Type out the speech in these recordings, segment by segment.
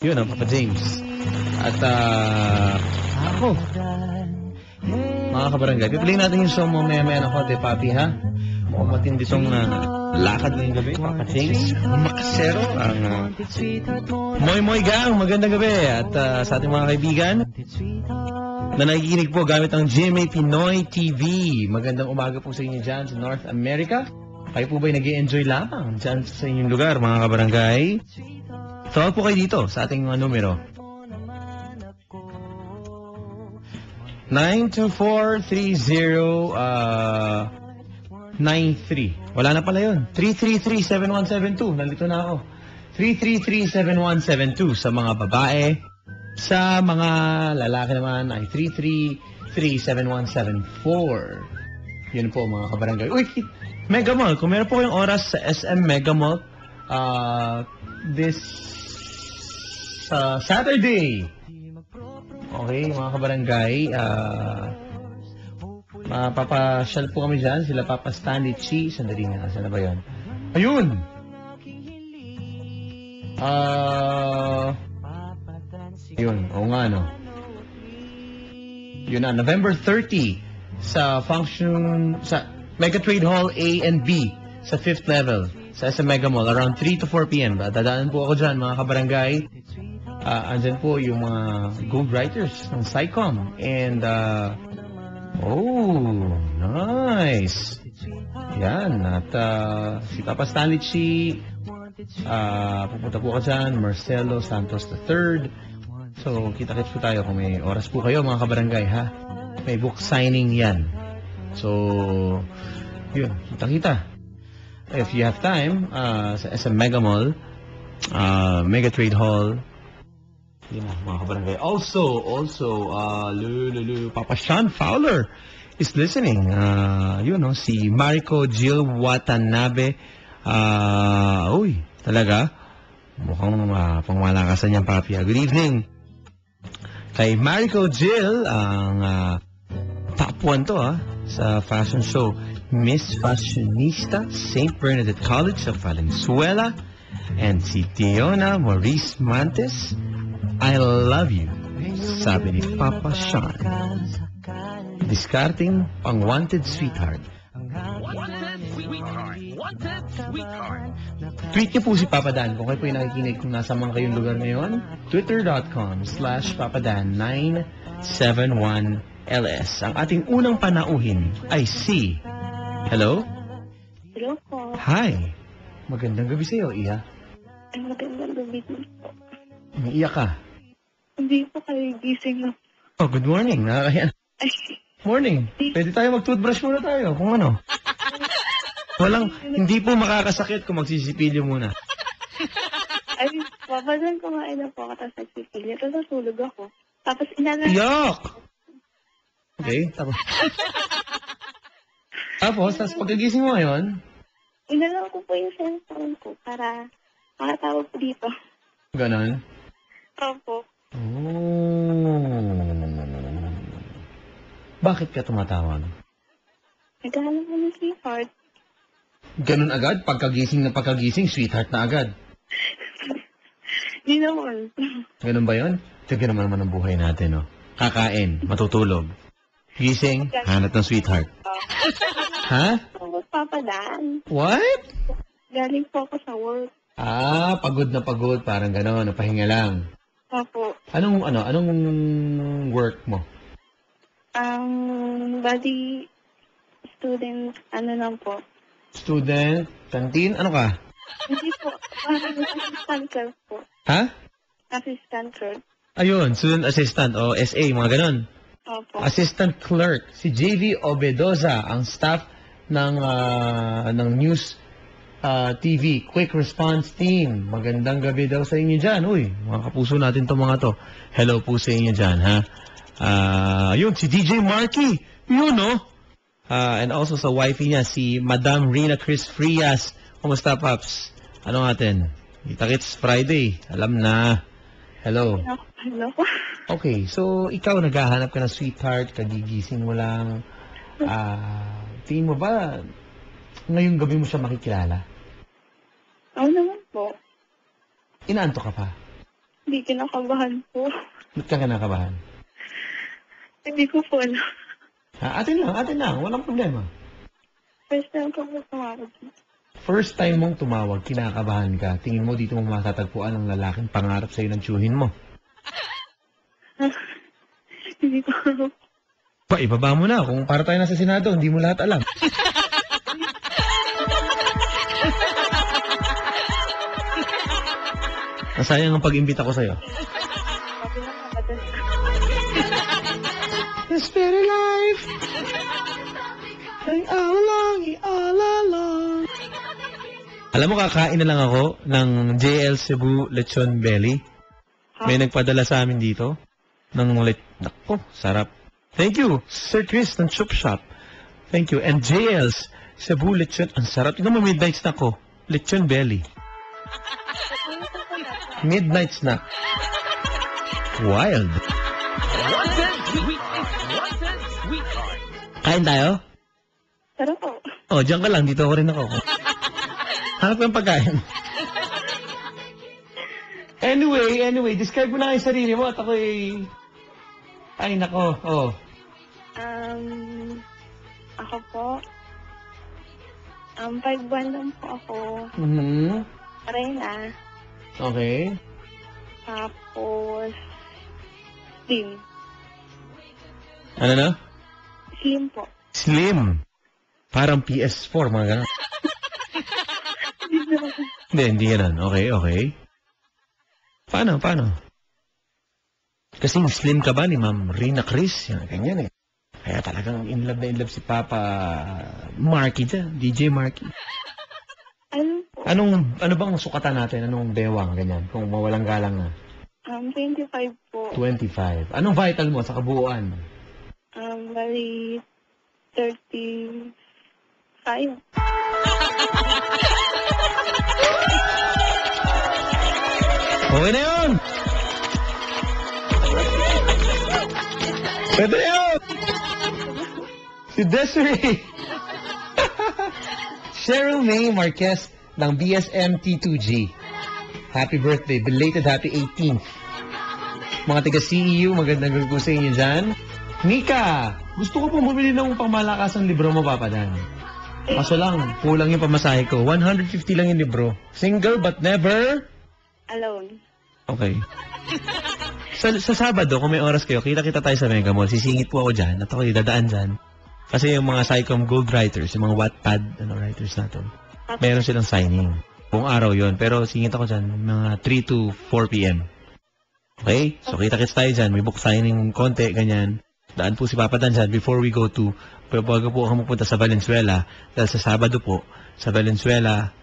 Yun ang Papa James. At ako, mga kabarangay, pipiliin natin yung song mo maya-maya ng konti, Papi, ha? Mukhang matindi itong lakad ngayong gabi, Papa James. Makasero ang Moy Moy Gang. Magandang gabi. At sa ating mga kaibigan na nakikinig po gamit ang GMA Pinoy TV. Magandang umaga po sa inyo dyan sa North America. Kayo po ba'y nag-i-enjoy lamang dyan sa inyong lugar, mga kabarangay? Tawag po kayo dito sa ating numero. 924-30-93. Wala na pala yun. 333-7172. Nandito na ako. 333-7172 sa mga babae. Sa mga lalaki naman ay 333-7174. Yun po mga kabarangay. Uy, Mega Mall. Kung meron po kayong oras sa SM Mega Mall, this Saturday. Okay, mga kabarangay, mapapasyal po kami dyan. Sila Papa Stanley Chi. Sandali nga, saan na ba yun? Ayun! Yun, oo nga, no? Yun na, November 30 sa function, sa Mega Trade Hall A and B sa 5th level sa SM Mega Mall around 3 to 4 p.m. Dadaanan po ako dyan, mga kabarangay. Andyan po yung mga gold writers ng SciComm. And, oh, nice. Yan. At si Papa Stanley Chi, pupunta po ka dyan, Marcelo Santos III. So, kita-kits po tayo kung may oras po kayo, mga kabarangay, ha? May book signing yan. So, yun, kita-kita. If you have time, sa SM Mega Mall, Mega Trade Hall, yun na, mga kabarangay. Also, Papa Sean Fowler is listening. Yun, no, si Mariko Jill Watanabe. Uy, talaga? Mukhang pangmalakasan niyang papi. Good evening. Kay Mariko Jill, ang top 1 to, sa fashion show Miss Fashionista, St. Bernadette College of Valenzuela. And si Tiona Maurice Mantes, I love you, sabi ni Papa Sean. Discarding pang wanted sweetheart. Tweet niyo po si Papa Dan kung kayo po yung nakikinig kung nasa mga kayong lugar ngayon. Twitter.com/papadan971ls. Ang ating unang panauhin ay si... Hello? Hello po. Hi. Magandang gabi sa'yo, Iya. Ay, magandang gabi din po. Umiiyak ka. Hindi po kayo gising na. Oh, good morning. Nakakaya. Ay, Morning. Pwede tayo mag-toothbrush muna tayo kung ano. Hindi po makakasakit kung magsisipilyo muna. ay, papadan kumain na po ako, tapos nagsipilya. Tapos natulog ako. Tapos Iyak! Okay, tapos. Tapos pagkagising mo ngayon? inalaw ko po yung cellphone ko para makatawag po dito. Ganon? Opo. Oh. Bakit ka tumatawag? Naghahanap ko ng sweetheart. Ganon agad? Pagkagising, sweetheart na agad. Di naman. Ganon ba yun? Tignan naman ang buhay natin, no? Kakain, matutulog. Gising, hanap ng sweetheart. Ha? Papadan. What? Galing po ako sa work. Pagod na pagod. Parang gano'n, napahinga lang. Opo. Anong work mo? Body student, lang po. Student? Canteen? Ano ka? Hindi po. Assistant clerk po. Ha? Assistant clerk. Ayun, student assistant o SA, mga ganon. Opo. Assistant clerk. Si JV Obedoza, ang staff ng News TV, Quick Response Team. Magandang gabi daw sa inyo dyan. Uy, mga kapuso natin to mga to. Hello po sa inyo dyan, ha? Yun, si DJ Marky. Yun, no? And also sa wifey niya, si Madam Rina Chris Frias. Kumusta, Paps? Ano natin? Kita-kits Friday. Alam na. Hello. Hello. Okay, so ikaw naghahanap ka ng sweetheart, kagigising mo lang. Tingin mo ba ngayong gabi mo siya makikilala? Oo naman po. Inaanto ka pa? Hindi kinakabahan po. Ba't ka kinakabahan? Hindi ko po alam. Atin lang. Walang problema. First time ko po tumawag. First time mong tumawag, kinakabahan ka. Tingin mo dito mo matatagpuan ang lalaking pangarap sa'yo ng tiyuhin mo. Hindi ko alam. Pa, ibaba mo na. Kung para tayo nasa Senado, hindi mo lahat alam. Nasayang ang pag-imbita ko sa'yo. Sabi na kapatid. This very life. All along. Alam mo, kakain na lang ako ng JL Cebu Lechon Belly. May nagpadala sa amin dito ng Nako, sarap. Thank you, Sir Chris ng Chop Shop. Thank you. And JL's Cebu Lechon. Ang sarap. Tignan mo, midnight snack ko. Lechon Belly. Midnight snack. Wild. Kain tayo? Pero po. Oh, diyan ka lang. Dito ako rin ako. Hanap ng pagkain. Anyway, describe mo na yung sarili mo at ako ay, nako. Oh. Ako po. 5 buwan lang po ako. Reyna. Okay. Tapos, slim. Ano na? Slim po. Slim. Parang PS4, mga gano'n. Hindi ganun. Okay. Paano? Kasi slim ka ba ni Ma'am Rina Chris? Yan, ganyan eh. Kaya talagang in love si Papa Marky dyan. DJ Marky. Ano po? Ano bang sukatan natin? Anong bewang, ganyan? Kung mawalang galang na. 25 po. 25. Anong vital mo sa kabuuan? Bali, 35. Okay na yun! Pwede na yun! Si Desiree! Cheryl May Marquez ng BSM T2G. Happy birthday. Belated happy 18th. Mga taga-CEU, magandang gabi po sa inyo dyan. Mika, gusto ko pong bumili ng pangmalakasang libro mo, Papa Dan. Kaso lang, kulang yung pamasahe ko. 150 lang yung libro. Single but never... Alone. Okay. Sa Sabado, kung may oras kayo, kita-kita tayo sa Mega Mall. Sisingit po ako dyan at ako dadaan dyan. Kasi yung mga Psycom Gold writers, yung mga Wattpad writers natin, meron silang signing. Buong araw yon, pero singit ako dyan, mga 3 to 4 p.m. Okay? So kita-kits tayo dyan. May book signing konti, ganyan. Daan po si Papa Dan dyan before we go to, bago po ako mapunta sa Valenzuela, dahil sa Sabado po, sa Valenzuela,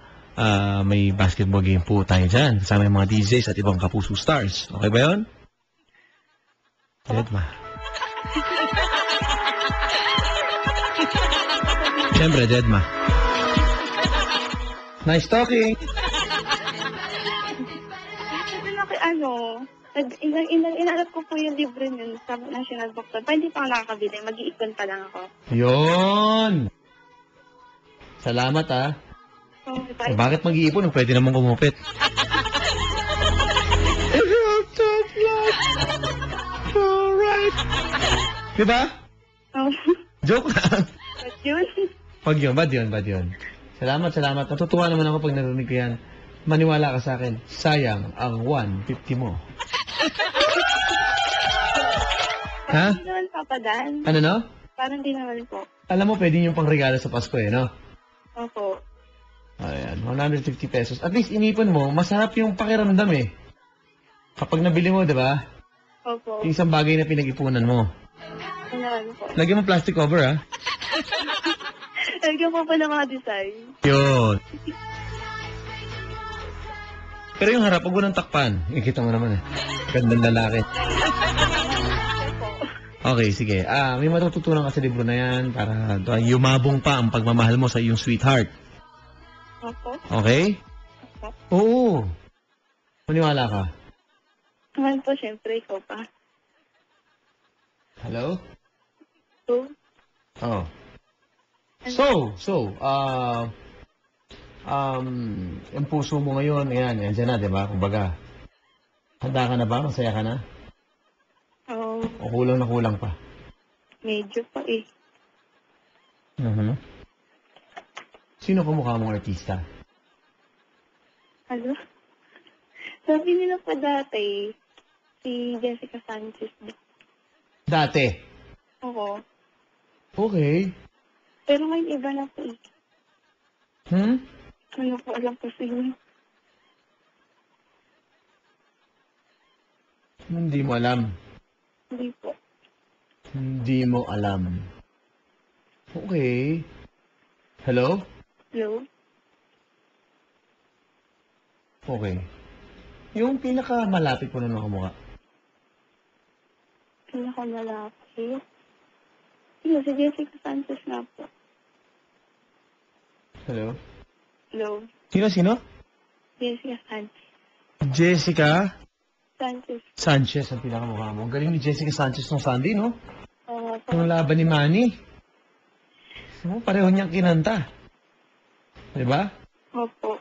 may basketball game po tayo dyan. Kasama yung mga DJs at ibang Kapuso Stars. Okay ba yun? Dedma. Siyempre, Dedma. Nice talking. Inalap ko po yung libre nun sa National Bookstore. Pa hindi pa ako nakakabili. Mag-iipon pa lang ako. Yun! Salamat, ah. Okay, Bakit mag-iipon? Pwede namang kumupit. Alright. Diba? Joke lang. But yun. Bad yun. Salamat. Natutuwa naman ako pag narinig ko yan. Maniwala ka sa akin. Sayang ang 150 mo. Ha? Parang di naman, Papa Dan. Ano no? Parang di naman po. Alam mo, pwede yung pangregalo sa Pasko eh, no? Opo. Ayan, 150 pesos. At least inipon mo, masarap yung pakiramdam eh. Kapag nabili mo, di ba? Opo. Yung isang bagay na pinag-ipunan mo. Ano naman po. Lagyan mo plastic cover, ha? Lagyan po pa ng mga design. Yun. Pero yung harap, huwag mo nang takpan. Ikita mo naman eh. Gandang lalaki. Okay, sige. May matututunan ka sa libro na yan para yumabong pa ang pagmamahal mo sa iyong sweetheart. Opo. Okay? Opo. Oo. Maniwala ka. Naman po, syempre, ikaw pa. Hello? So, Oh. Yung puso mo ngayon, ayan, yan na, di ba? Kumbaga, Handa ka na ba? Masaya ka na? O kulang na kulang pa? Medyo pa eh. Mhm. Sino kamukha mong artista? Ano? Sabi nila pa dati, si Jessica Sanchez. Dati. Oo. Okay. Pero ngayon iba na po eh. Hmm? Ano po alam po sa inyo? Hindi mo alam. Hindi po. Hindi mo alam. Okay. Hello? Hello? Okay. Yung pinaka-malapit mo na ng kamukha. Pinakamalaki. Sino? Si Jessica Sanchez na po. Hello? Hello? Sino? Jessica Sanchez. Jessica Sanchez. Sanchez ang pinakamukha mo. Ang galing ni Jessica Sanchez nung Sunday, no? Po. Yung laban ni Manny. No, pareho niyang kinanta. Diba? Opo.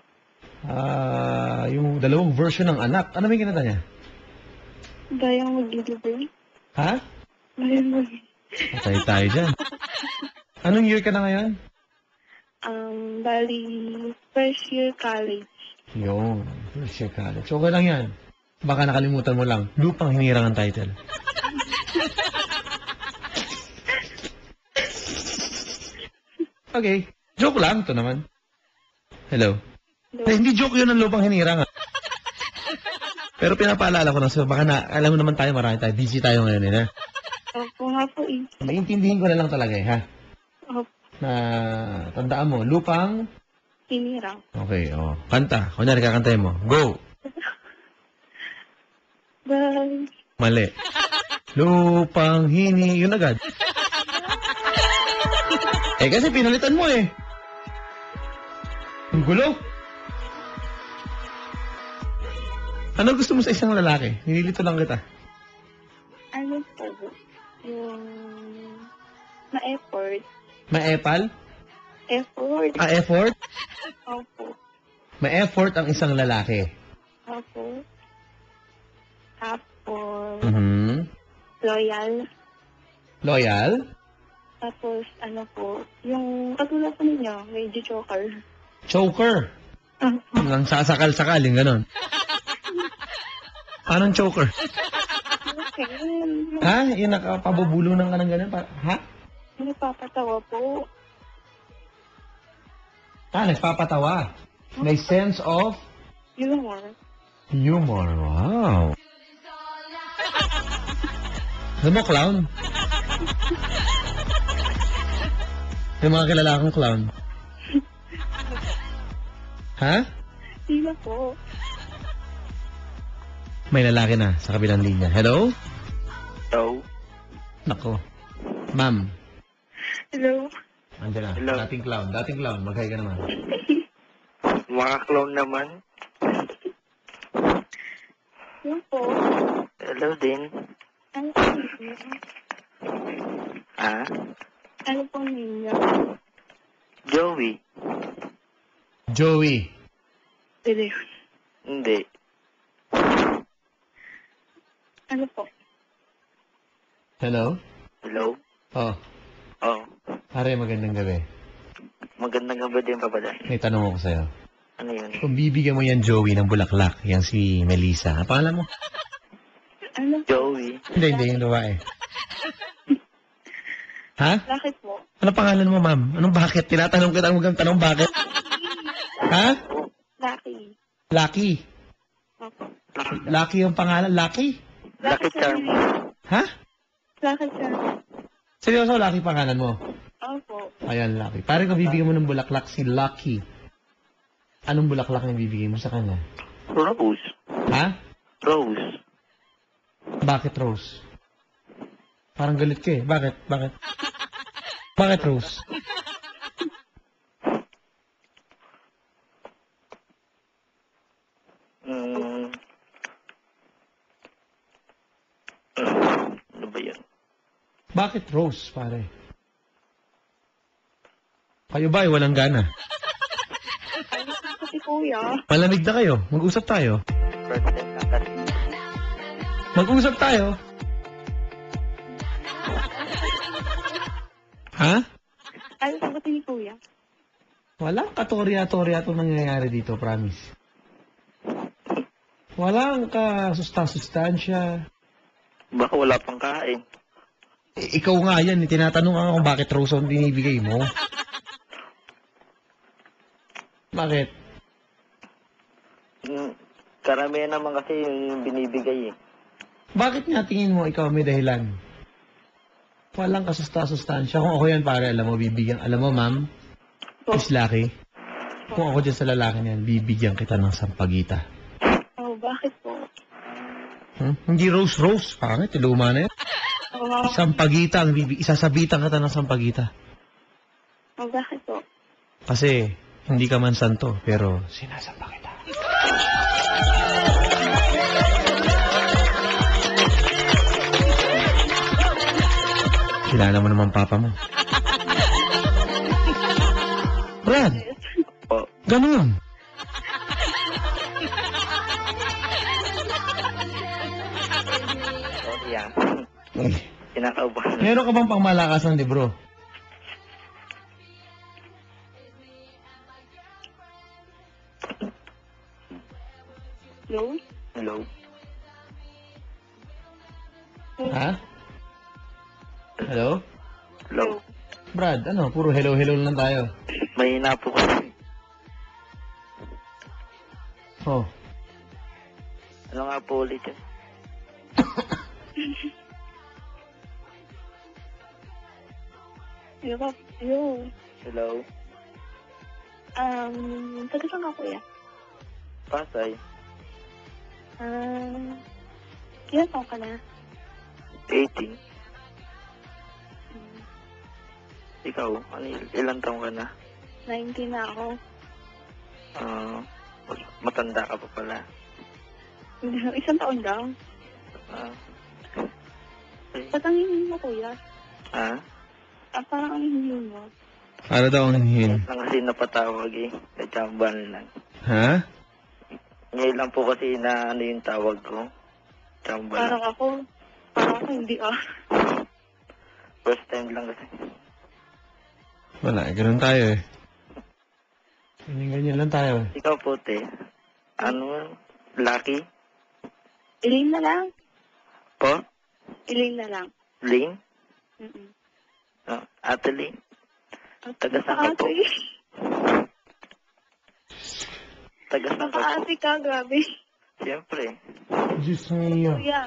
Yung dalawang version ng anak. Ano may kinanta niya? Dayang mag-deliver. Ha? Dayang mag Patay tayo dyan. Anong year ka na ngayon? Bali, first year college. Yung, first year college. Okay lang yan. Baka nakalimutan mo lang. Lupang hinirang ang title. Okay. Joke lang. Ito naman. Hello. Hello? Eh, hindi joke yun ang lupang hinirang. Pero pinapaalala ko na so baka na, alam mo naman tayo, marami tayo. Busy tayo ngayon eh. Ha? Opo nga po eh. Maintindihin ko na lang talaga eh, ha? Opo. Na tandaan mo, lupang... Tinirang. Okay, oh. Kanta. Kunyari, kakantayin mo. Go! Bye. Mali. Lupang hini... Yun agad. Eh, kasi pinalitan mo eh. Ang gulo. Ano gusto mo sa isang lalaki? Nililito lang kita. Ano po? Yung... ma-effort. Ma-epal? Effort. Effort? Opo. Ma-effort ang isang lalaki. Opo. Tapos, Mhm. loyal. Loyal? Tapos, ano po, yung katulad po ninyo, medyo choker. Choker. Nang sasakal-sakal, yung ganon. Anong choker? Okay. Ha? Yung nakapabubulunan ka ng ganon? Ha? Napapatawa po. Nagpapatawa. May sense of Humor. humor. Wow. Alam mo, clown? Yung mga kilala akong clown. Ha? Sila po. May lalaki na sa kabilang linya. Hello? Hello? Nako. Ma'am. Hello. Andiyan na. Hello. Dating clown. Dating clown. Mag-hi ka naman. Mga clown naman. Hello po. Hello din. Ano po ninyo? Ah? Ano po ninyo? Joey? Joey. Hello. Hindi. Ano po? Hello? Hello? Oh. Oh. Pare, magandang gabi. Magandang gabi din, Papa Dan. May tanong ako sa'yo. Ano yun? Kung bibigyan mo yan Joey ng bulaklak, yan si Melissa. Ang pangalan mo? Ano po? Joey? Hindi, yung babae. Ha? Bakit po? Ano pangalan mo, ma'am? Anong bakit? Tinatanong kita, huwag kang tanong bakit. Ha? Lucky. Lucky. Opo. Lucky yung pangalan. Lucky? Lucky Charm. Ha? Lucky Charm. Seryoso, Lucky pangalan mo? Opo. Ayan, Lucky. Pare, kung bibigyan mo ng bulaklak si Lucky, anong bulaklak na bibigyan mo sa kanya? Rose. Ha? Rose. Bakit Rose? Parang galit ka eh. Bakit? Bakit? Bakit Rose? Ano ba yun? Bakit Rose, pare? Kayo ba ay walang gana? Ano po si Kuya? Malamig na kayo. Mag-usap tayo. First time lang kasi. Mag-usap tayo. Ha? Ano sagutin ni Kuya? Walang katorya-torya itong nangyayari dito, promise. Walang kasustansya. Baka wala pang kain. Ikaw nga yan, tinatanong ka kung bakit rose ang binibigay mo. Bakit? Karamihan naman kasi yung binibigay eh. Bakit nga tingin mo ikaw may dahilan? Walang kasustansya. Kung ako yan, pare, alam mo, bibigyan. Alam mo, ma'am, is lucky. Kung ako dyan sa lalaki niyan, bibigyan kita ng sampagita. Oh, bakit po? Hindi rose. Pangit, luma na yan. Oh, Sampagita, isasabitan kita ng sampagita. oh, bakit po? Kasi, hindi ka man santo, pero sinasampa kita. Kilala mo naman papa mo. Brad, Oh, ganun. sorry ah. Kinakaubahan. Meron ka bang pangmalakas ng libro? Hello? Hello? Ha? Hello? Hello? Brad, ano? Puro hello lang tayo. Mahina po kasi. Oh. Ano nga po ulit yun? Hello? Hello? Hello? Taga saan ka, Kuya? Pasay? Ilan taon ka na? 18? Ikaw? Ano, ilang taong ka na? 19 na ako. Matanda ka pa pala. Isang taon lang. Ba't ang hingin mo, Kuya? Parang ang hingin mo. Para daw ang hin. Lang kasi napatawag eh. Natsamban lang. Ha? Ngayon lang po kasi na ano yung tawag ko. Tsamba lang. Parang ako hindi First time lang kasi. Wala, ganun tayo eh. Ganyan lang tayo. Ikaw po, te. Ano? Lucky? Elaine na lang. Po? Elaine na lang. Lane? Mm-mm. Ate Lane? Taga saan ka po? Ate. Taga saan ka po? Ate ka, grabe. Siyempre. Diyos mio. Kuya,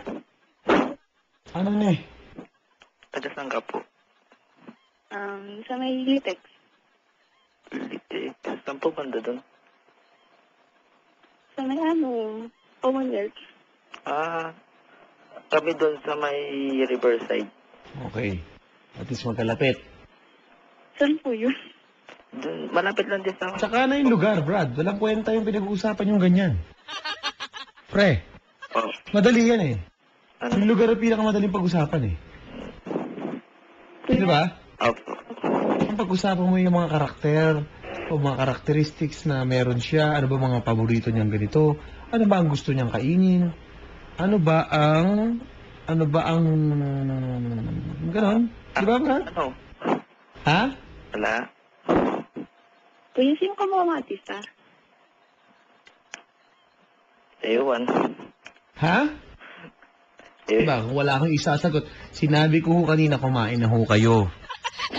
Ano na eh? Taga saan ka po? sa may Litex. Saan po banda doon? Sa may Commonwealth. Kami doon sa may Riverside. Okay. At least magkalapit. Saan po yun? Doon, malapit lang din sa... Tsaka na yung lugar, Brad. Walang kwenta yung pinag-uusapan yung ganyan. Pre, Oh, madali yan eh. ano? Yung lugar ang pinakamadaling pag-usapan eh. Di ba? Opo. Ang pag-usapan mo yung mga karakter o mga characteristics na meron siya, ano ba mga paborito niyang ganito, ano ba ang gusto niyang kainin, ano ba ang ganon? Di ba, Brad? Ano? Ha? Wala? Kuya, sino ka mga artista? Ewan. Ha? Diba, kung wala akong isasagot, sinabi ko ho kanina kumain na ho kayo.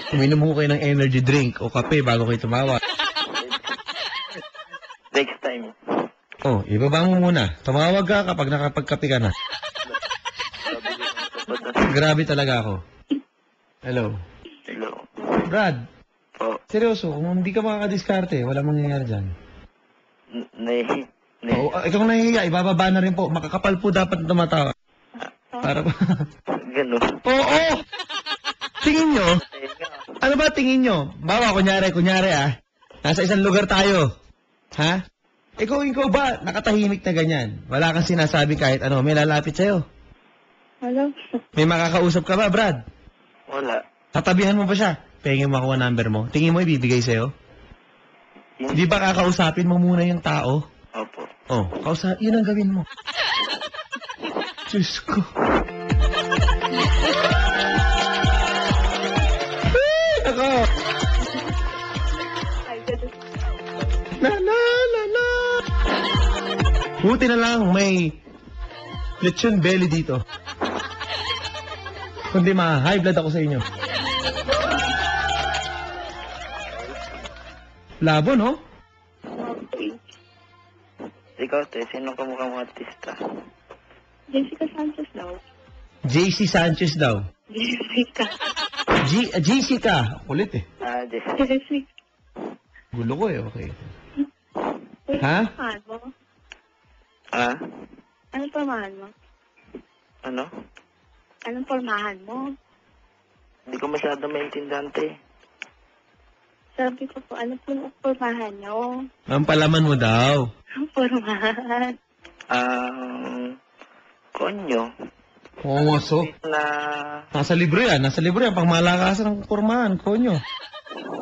Uminom ho kayo ng energy drink o kape bago kayo tumawa. Next time. Oh, ibaba mo muna. Tumawag ka kapag nakapagkape ka na. Grabe talaga ako. Hello. Hello. Brad, Po. seryoso, kung hindi ka makakadiskarte, wala mangyayari dyan. Oo, ikaw nahihiya, ibababa na rin po. Makakapal po dapat tumatawa. Para pa. Ganun. Oo! Tingin nyo? Ano ba tingin nyo? Bawa, kunyari nasa isang lugar tayo. Ha? Ikaw ba, nakatahimik na ganyan? Wala kang sinasabi kahit ano, may lalapit sa'yo. Hello? May makakausap ka ba, Brad? Wala. Tatabihan mo ba siya? Pengin mo makuha number mo. Tingin mo ibibigay sa'yo? Di ba kakausapin mo muna yung tao? Opo. Oh, yun ang gawin mo. Diyos ko. Ako. Ay, ganun. La. Buti na lang may lechon belly dito. Kundi ma-high blood ako sa inyo. Labo, no? Okay. Ikaw, te, sino ka mukhang artista? Jessica Sanchez daw. JC Sanchez daw. Jessica. Jessica. Kulit eh. Jessica. Jessica. Gulo ko eh, okay. Uy, Ha? Mahal mo? Anong pormahan mo? Ano? Anong pormahan mo? Hindi ko masyado maintindihan, te. Sabi ko po, ano po ang pormahan nyo? Ang palaman mo daw. Pormahan. Konyo. Oo, so. Na, Nasa libro yan. Nasa libro yan. Pang malakasan ng kurmahan. Konyo.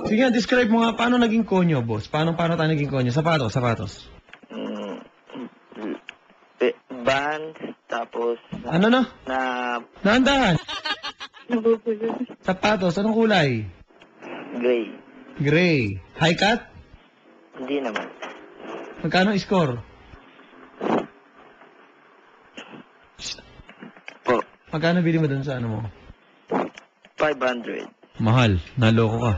Sige nga, describe mo nga paano naging konyo, boss. Paano tayo naging konyo? Sapatos. bands, tapos, Ano na? Naandahan. Nabubulol. Sapatos. Anong kulay? gray. Gray. High cut? Hindi naman. Magkano score? Po, Magkano bili mo dun sa ano mo? 500. Mahal. Naloko ka.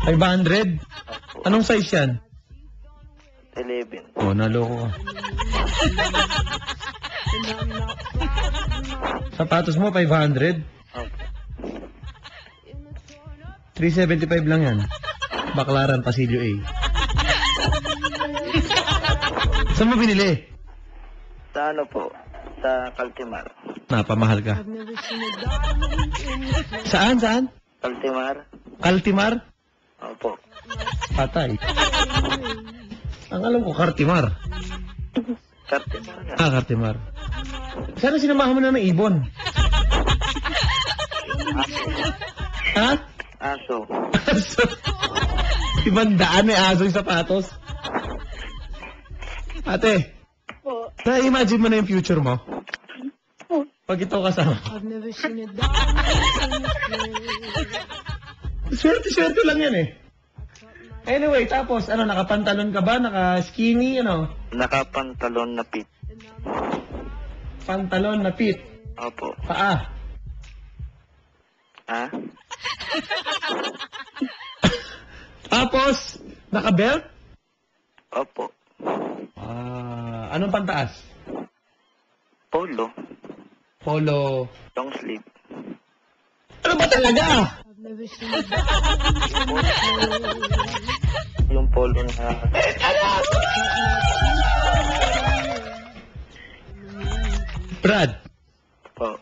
500? Anong size yan? 11. Oh, naloko ka. Sapatos mo, 500? Okay. 375 lang yan. Baklaran, Pasilyo A. Saan mo binili? Sa ano po? Sa Kaltimar. Napamahal ka. Saan? Kaltimar? Kaltimar? Opo. Patay. Ang alam ko, Kartimar. Kaltimar nga. Kartimar. Sana sinamahan mo na ng ibon. Ha? Aso. Aso. 500 may aso yung sapatos. Ate, Po. na-imagine mo na yung future mo? Po. Pag ito kasama. Swerte lang yan eh. Anyway, tapos, nakapantalon ka ba? Naka-skinny, Nakapantalon na pit. Pantalon na pit. Opo. Paa. Ha? Tapos, naka-belt? Opo. Anong pantaas? Polo. Polo. Long sleeve. Ano ba talaga? Yung polo na... Brad, Po.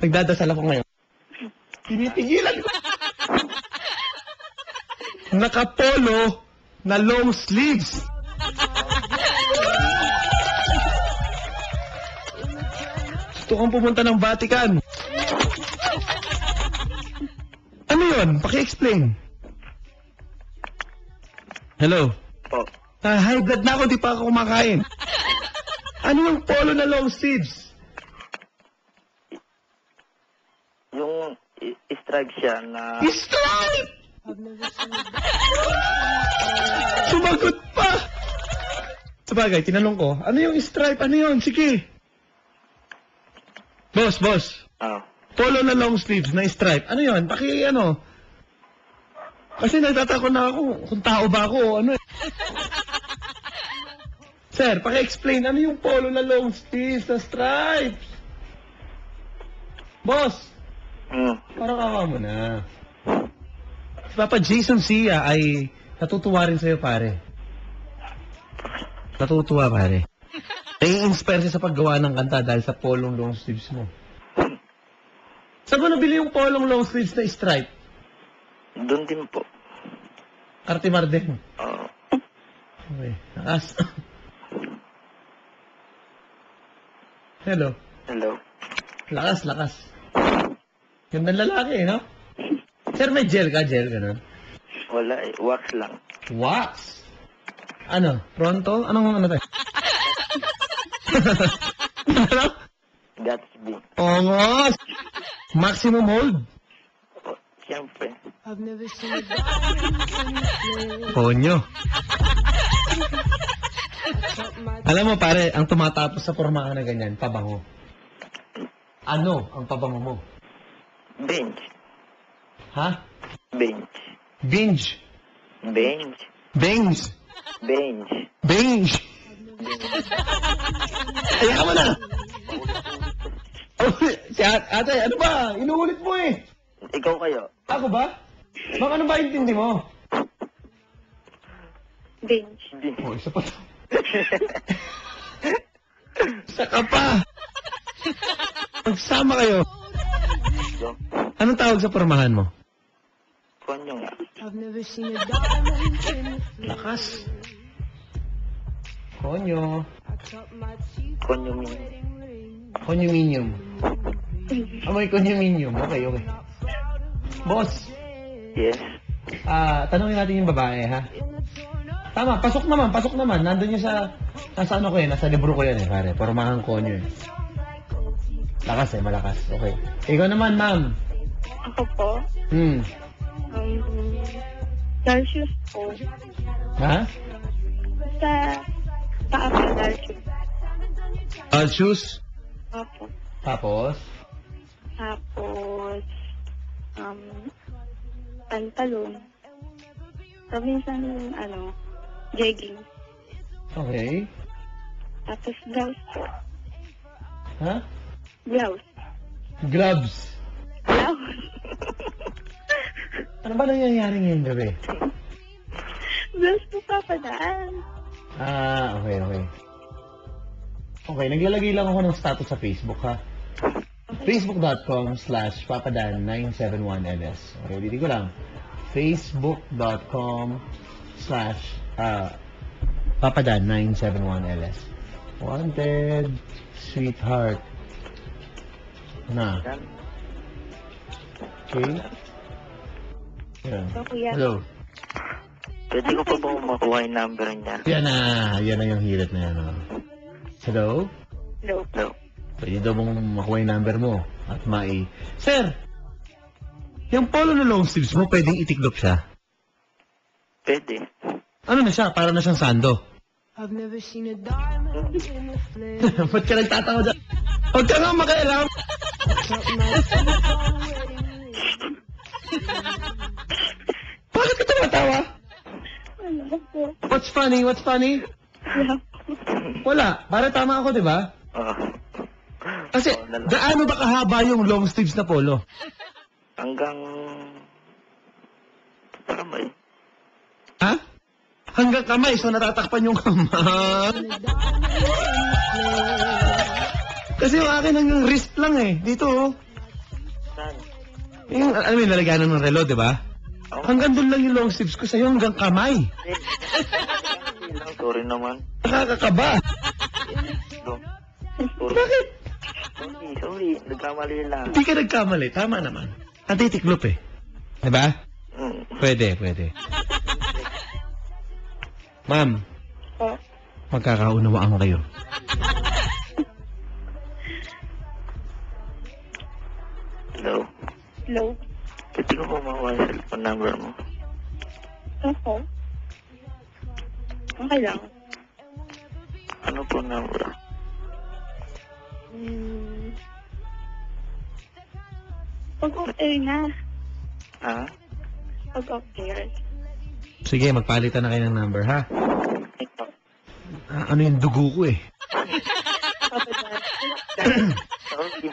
nagdadasal ako ngayon. Tinitigilan ko. Naka-polo na long sleeves. Gusto kong pumunta ng Vatican. Ano yun? Paki-explain. Hello? Po. High blood na ako, di pa ako kumakain. Ano yung polo na long sleeves? Yung stripe siya na... Stripe! Sumagot pa! Sabagay, tinanong ko, ano yung stripe? Ano yun? Sige. Boss. Oh. Polo na long sleeves na stripe. Ano yun? Kasi nagtatako na ako kung tao ba ako o ano eh. Sir, paki-explain, ano yung polo na long sleeves na stripes? Boss, parang awa mo na. Si Papa Jason Sia ay natutuwa rin sa'yo, pare. Natutuwa, pare. Nai-inspire siya sa paggawa ng kanta dahil sa polong long sleeves mo. Saan mo nabili yung polong long sleeves na stripe? Doon din po. Kartimar din. Oo. Okay, nakas. Hello. Hello. Lakas. Gandang lalaki, no? Sir, may gel ka? Ganun? Wala eh. Wax lang. Wax? Ano? Pronto? Anong ano tayo? Ano? Gatsby. Ongos! Maximum hold? O, siyempre. Ponyo. Alam mo pare, ang tumatapos sa pormahan na ganyan, pabango. Ano ang pabango mo? Bench. Ha? Bench. Binge. Bench. Bangs. Bench. Binge. Kaya mo na. Oh, si ate, ano ba? Inuulit mo eh. Ikaw kayo. Ako ba? Baka ano ba intindi mo? Bench. Oh, isa pa. Isa ka pa. Magsama kayo. Go. Anong tawag sa pormahan mo? Konyo nga. Lakas. Konyo. Konyo min. Condominium. Amoy condominium. Okay, okay. Boss, Yes. tanongin natin yung babae, ha? Tama, pasok naman. Nandun yung nasa ano ko nasa libro ko yan pare. Pormahan konyo Lakas malakas. Okay. Ikaw naman, ma'am. Ako po, Celsius po. Ha? Basta, paa pa Celsius. Shoes. Opo. Tapos? Tapos, pantalon. Minsan, jegging. Okay. Tapos, blouse po. Ha? Blouse. Gloves. Blouse. Ano ba nangyayari ngayong gabi? Blouse po papadaan. Okay. Okay, naglalagay lang ako ng status sa Facebook, ha? Facebook.com/papadan971ls. Okay, dito ko lang. Facebook.com/papadan971ls. Wanted, sweetheart. Na. Okay. Yan. So, kuya. Hello. Pwede ko pa ba makuha yung number niya? Yan na yung hirit na yan. Oh. Hello? Hello. No. Pwede daw mong makuha yung number mo at Sir! Yung polo na long sleeves mo, pwedeng itiklop siya. Pwede. Ano na siya? Para na siyang sando. Ba't ka nagtatawa dyan? Huwag ka nga makailam! Bakit ka tumatawa? Ano po? What's funny? Wala po. Wala. Para tama ako, di ba? Kasi, gaano ba kahaba yung long sleeves na polo? Hanggang... Kamay. Ha? Hanggang kamay, so natatakpan yung kamay. Kasi yung akin hanggang wrist lang eh. Dito oh. Saan? Yung, alam mo yung lalaganan ng relo, di ba? Oh. Hanggang doon lang yung long sleeves ko sa'yo hanggang kamay. Sorry naman. Nakakakaba. Sorry. Bakit? Sorry. Nagkamali lang. Hindi ka nagkamali. Tama naman. Natitiklop eh. Di ba? Pwede. Ma'am, Po. magkakaunawaan kayo. Hello. Hello. Pwede ko pa makuha yung cellphone number mo? Ako. Okay lang. Ano po number? Pag-off-air na. Ha? Pag-off-air. Sige, magpalitan na kayo ng number, ha? Ito. Ano yung dugo ko eh. Papadaan. Sorry.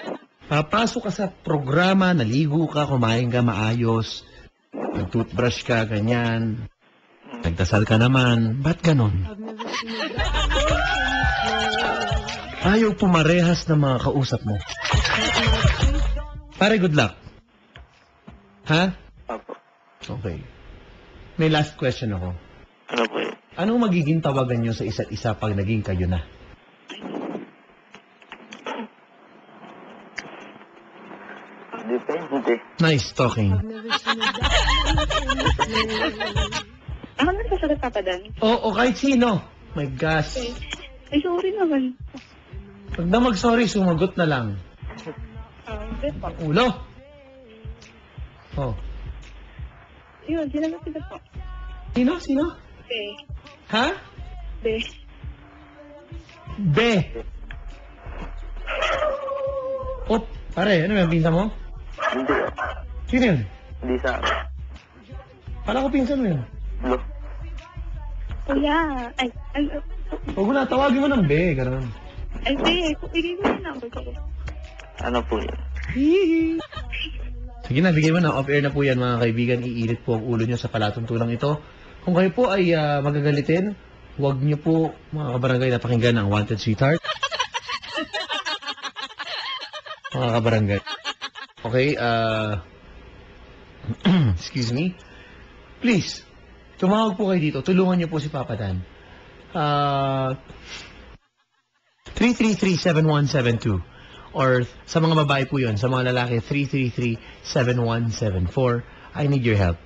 Papasok ka sa programa, naligo ka, kumain ka maayos, nag-toothbrush ka, ganyan. Nagdasal ka naman. Ba't ganon? Ayaw pumarehas ng mga kausap mo. Pare, good luck. Ha? Apo. Okay. May last question ako. Ano po yun? Anong magiging tawagan nyo sa isa't isa pag naging kayo na? Depende. Nice talking. Ako na sasagot papadan. Oo, kahit sino. My gosh. Ay, sorry naman. Pag na mag-sorry, sumagot na lang. Hindi po. Ulo. Oh. Yun, sinagot ko po. Sino? Be. Ha? Be. Be. Oh, pare, ano yung pinsan mo? Hindi ah. Sino yun? Hindi sa akin. Pala ko pinsan mo yun. Lo. Kuya. Ay, Huwag mo na, tawagin mo ng Be, gano'n. Be. Bigay mo yung number ko. Ano po yun? Sige na, bigay mo na. Off-air na po yan, mga kaibigan. Iinit po ang ulo nyo sa palatuntulang ito. Kung kayo po ay magagalitin, huwag nyo po, mga kabarangay, napakinggan ang Wanted Sweetheart. Mga kabarangay. Okay, excuse me. Please, tumawag po kayo dito. Tulungan nyo po si Papa Dan. 333-7172. Or sa mga babae po yun, sa mga lalaki, 333-7174. I need your help.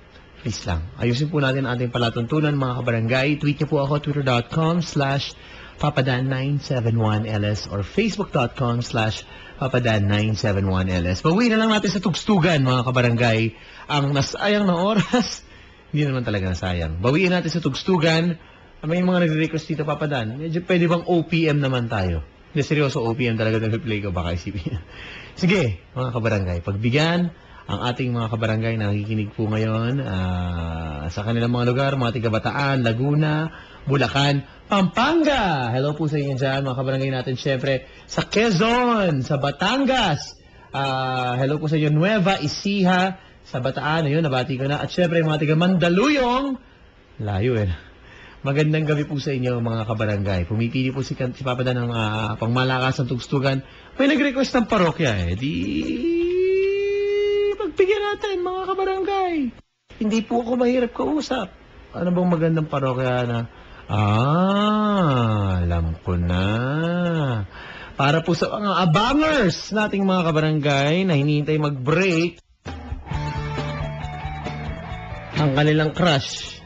Please lang. Ayusin po natin ang ating palatuntunan, mga kabarangay. Tweet niyo po ako, twitter.com/papadan971ls or facebook.com/papadan971ls. Bawi na lang natin sa tugstugan, mga kabarangay. Ang nasayang na oras, hindi naman talaga nasayang. Bawiin natin sa tugstugan. May mga nagre-request dito, Papadan. Medyo pwede bang OPM naman tayo? Hindi, seryoso, OPM talaga nag-replay ko, baka isipin. Sige, mga kabarangay, pagbigyan ang ating mga kabarangay na nakikinig po ngayon sa kanilang mga lugar, mga tiga-Bataan, Laguna, Bulacan, Pampanga. Hello po sa inyo dyan, mga kabarangay natin, syempre, sa Quezon, sa Batangas. Hello po sa inyo, Nueva Ecija, sa Bataan, ayun, nabati ko na. At syempre, mga tiga-Mandaluyong, layo Magandang gabi po sa inyo, mga kabarangay. Pumipili po si Papa Dan ng pangmalakas ng tugstugan. May nag-request ng parokya Di pagbigyan natin, mga kabarangay. Hindi po ako mahirap kausap. Ano bang magandang parokya na? Alam ko na. Para po sa mga abangers nating mga kabarangay na hinihintay mag-break ang kanilang crush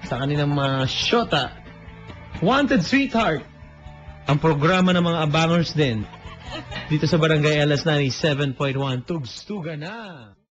sa kanilang mga syota. Wanted Sweetheart. Ang programa ng mga abangers din. Dito sa Barangay LS 97.1. Tugstugan na!